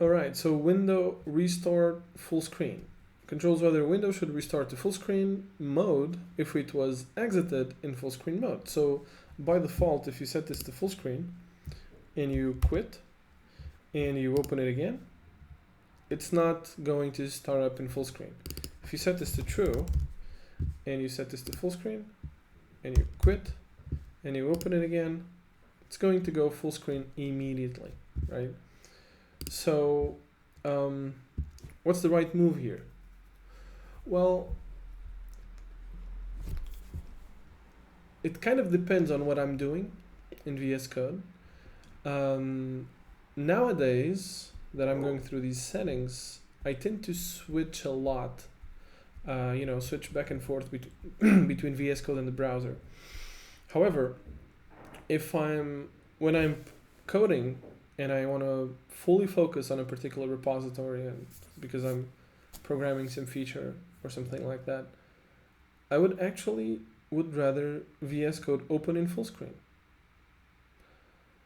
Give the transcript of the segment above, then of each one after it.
All right, so window restore full screen controls whether a window should restart to full screen mode if it was exited in full screen mode. So by default, if you set this to full screen and you quit and you open it again, it's not going to start up in full screen. If you set this to true and you set this to full screen and you quit and you open it again, it's going to go full screen immediately, right? So what's the right move here? Well, it kind of depends on what I'm doing in VS Code. Nowadays that I'm going through these settings, I tend to switch a lot, switch back and forth between VS Code and the browser. However, when I'm coding and I want to fully focus on a particular repository and because I'm programming some feature or something like that, I would rather VS Code open in full screen.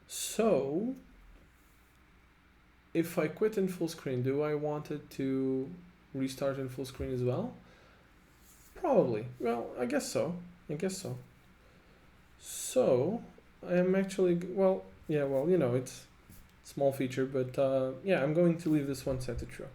So if I quit in full screen, do I want it to restart in full screen as well? Probably. Well, I guess so. So I'm actually, it's a small feature, but I'm going to leave this one set to true.